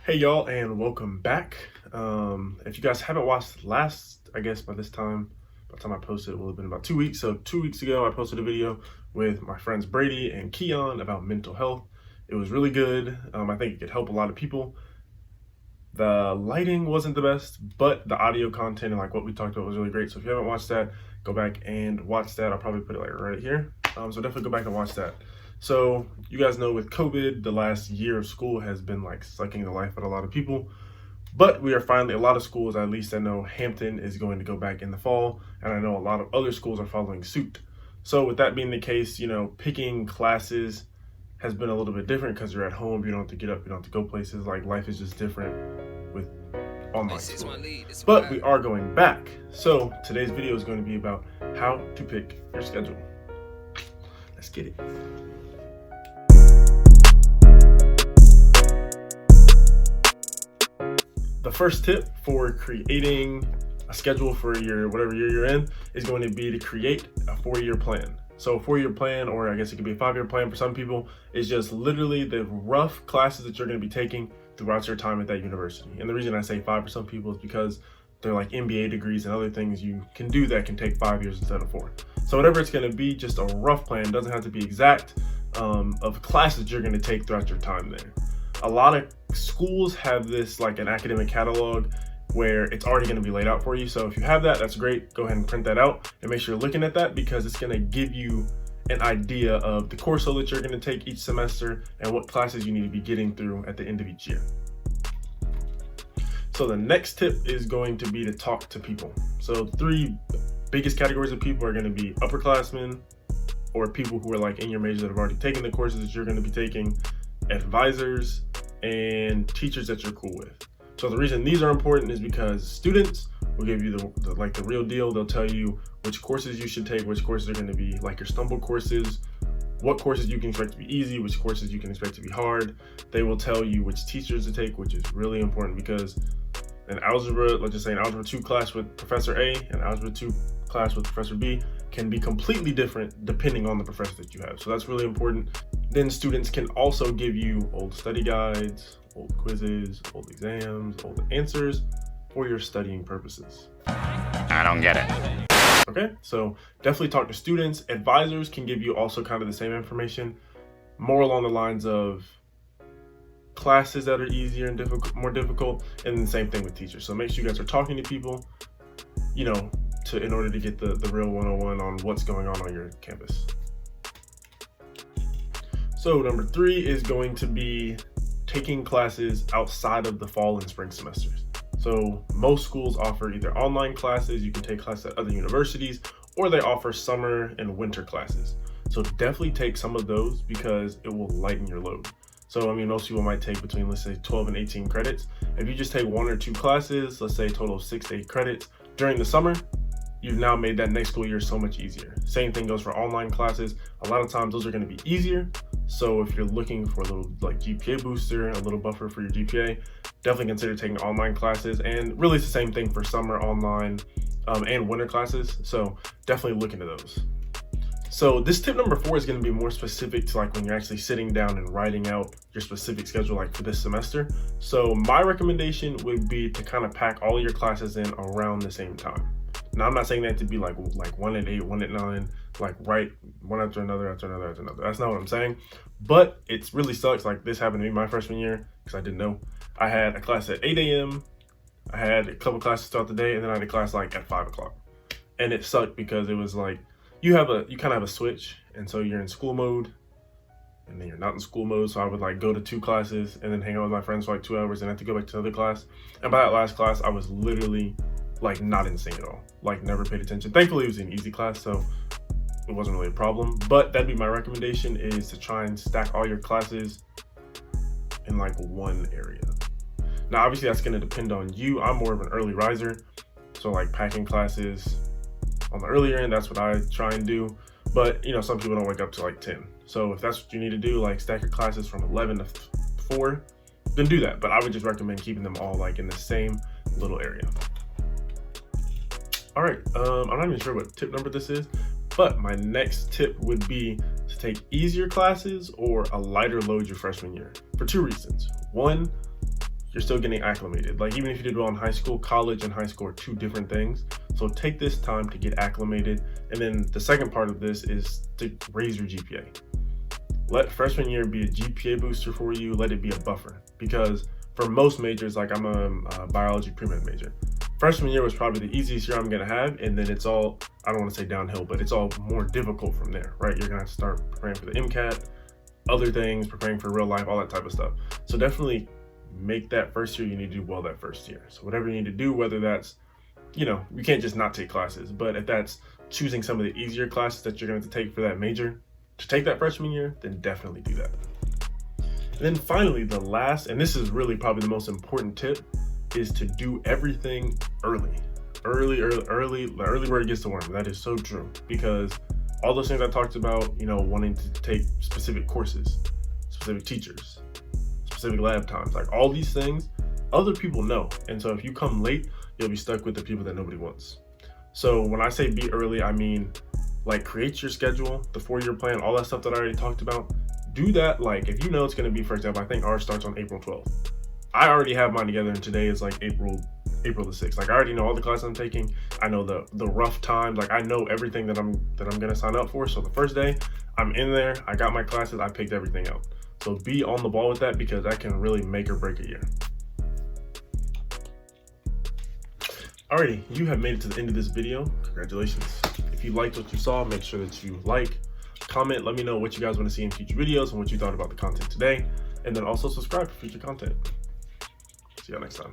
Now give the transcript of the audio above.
Hey y'all, and welcome back. If you guys haven't watched last, I guess by the time I posted, it will have been about 2 weeks. So 2 weeks ago, I posted a video with my friends Brady and Keon about mental health. It was really good. I think it could help a lot of people. The lighting wasn't the best, but the audio content and like what we talked about was really great. So if you haven't watched that, go back and watch that. I'll probably put it like right here. So definitely go back and watch that. So you guys know with COVID, the last year of school has been like sucking the life out of a lot of people. But we are finally, a lot of schools, at least I know Hampton is going to go back in the fall, and I know a lot of other schools are following suit. So with that being the case, picking classes has been a little bit different because you're at home, you don't have to get up, you don't have to go places, like life is just different with online school. But we are going back. So today's video is going to be about how to pick your schedule. Let's get it. The first tip for creating a schedule for your whatever year you're in is going to be to create a 4-year plan. So a 4-year plan, or I guess it could be a 5-year plan for some people, is just literally the rough classes that you're going to be taking throughout your time at that university. And the reason I say 5 for some people is because they're like MBA degrees and other things you can do that can take 5 years instead of 4. So whatever it's going to be, just a rough plan, doesn't have to be exact, of classes you're going to take throughout your time there. A lot of schools have this like an academic catalog where it's already going to be laid out for you. So if you have that, that's great. Go ahead and print that out and make sure you're looking at that, because it's going to give you an idea of the course load that you're going to take each semester and what classes you need to be getting through at the end of each year. So the next tip is going to be to talk to people. So 3 biggest categories of people are going to be upperclassmen, or people who are like in your major that have already taken the courses that you're going to be taking, advisors, and teachers that you're cool with. So the reason these are important is because students will give you the real deal. They'll tell you which courses you should take, which courses are going to be like your stumble courses, what courses you can expect to be easy, which courses you can expect to be hard. They will tell you which teachers to take, which is really important, because an algebra, let's just say an algebra 2 class with Professor A and algebra 2 class with Professor B can be completely different depending on the professor that you have. So that's really important. Then students can also give you old study guides, old quizzes, old exams, old answers for your studying purposes. I don't get it. Okay, so definitely talk to students. Advisors can give you also kind of the same information, more along the lines of classes that are easier and more difficult, and the same thing with teachers. So make sure you guys are talking to people, in order to get the real 101 on what's going on your campus. So number 3 is going to be taking classes outside of the fall and spring semesters. So most schools offer either online classes, you can take classes at other universities, or they offer summer and winter classes. So definitely take some of those because it will lighten your load. So most people might take between, let's say, 12 and 18 credits. If you just take 1 or 2 classes, let's say a total of 6 to 8 credits during the summer, you've now made that next school year so much easier. Same thing goes for online classes. A lot of times those are going to be easier. So if you're looking for a little like GPA booster, a little buffer for your GPA, definitely consider taking online classes. And really it's the same thing for summer online and winter classes. So definitely look into those. So this tip number 4 is going to be more specific to like when you're actually sitting down and writing out your specific schedule like for this semester. So my recommendation would be to kind of pack all of your classes in around the same time. Now, I'm not saying that to be like 1 at 8, 1 at 9, like right one after another, after another, after another. That's not what I'm saying. But it really sucks. Like this happened to me my freshman year because I didn't know. I had a class at 8 a.m. I had a couple classes throughout the day, and then I had a class like at 5 o'clock. And it sucked because it was like you kind of have a switch, and so you're in school mode, and then you're not in school mode. So I would like go to 2 classes and then hang out with my friends for like 2 hours and have to go back to another class. And by that last class, I was literally like not in sync at all, like never paid attention. Thankfully it was an easy class, so it wasn't really a problem. But that'd be my recommendation, is to try and stack all your classes in like one area. Now obviously that's going to depend on you. I'm more of an early riser, so like packing classes on the earlier end, that's what I try and do. But some people don't wake up to like 10, so if that's what you need to do, like stack your classes from 11 to 4, then do that. But I would just recommend keeping them all like in the same little area. All right, I'm not even sure what tip number this is, but my next tip would be to take easier classes or a lighter load your freshman year for 2 reasons. 1, you're still getting acclimated. Like even if you did well in high school, college and high school are two different things. So take this time to get acclimated. And then the second part of this is to raise your GPA. Let freshman year be a GPA booster for you. Let it be a buffer, because for most majors, like I'm a biology pre-med major, freshman year was probably the easiest year I'm gonna have, and then it's all, I don't wanna say downhill, but it's all more difficult from there, right? You're gonna have to start preparing for the MCAT, other things, preparing for real life, all that type of stuff. So definitely make that first year, you need to do well that first year. So whatever you need to do, whether that's, you can't just not take classes, but if that's choosing some of the easier classes that you're going to take for that major to take that freshman year, then definitely do that. And then finally, the last, and this is really probably the most important tip, is to do everything early. Early where it gets to worm. That is so true, because all those things I talked about, wanting to take specific courses, specific teachers, specific lab times, like all these things, other people know. And so if you come late, you'll be stuck with the people that nobody wants. So when I say be early, I mean like create your schedule, the 4-year plan, all that stuff that I already talked about. Do that. Like if it's going to be, for example, I think ours starts on April 12th. I already have mine together, and today is like April the 6th. Like I already know all the classes I'm taking. I know the rough times. Like I know everything that I'm going to sign up for. So the first day I'm in there, I got my classes, I picked everything out. So be on the ball with that, because that can really make or break a year. Alrighty, you have made it to the end of this video. Congratulations. If you liked what you saw, make sure that you like, comment, let me know what you guys want to see in future videos and what you thought about the content today. And then also subscribe for future content. See y'all next time.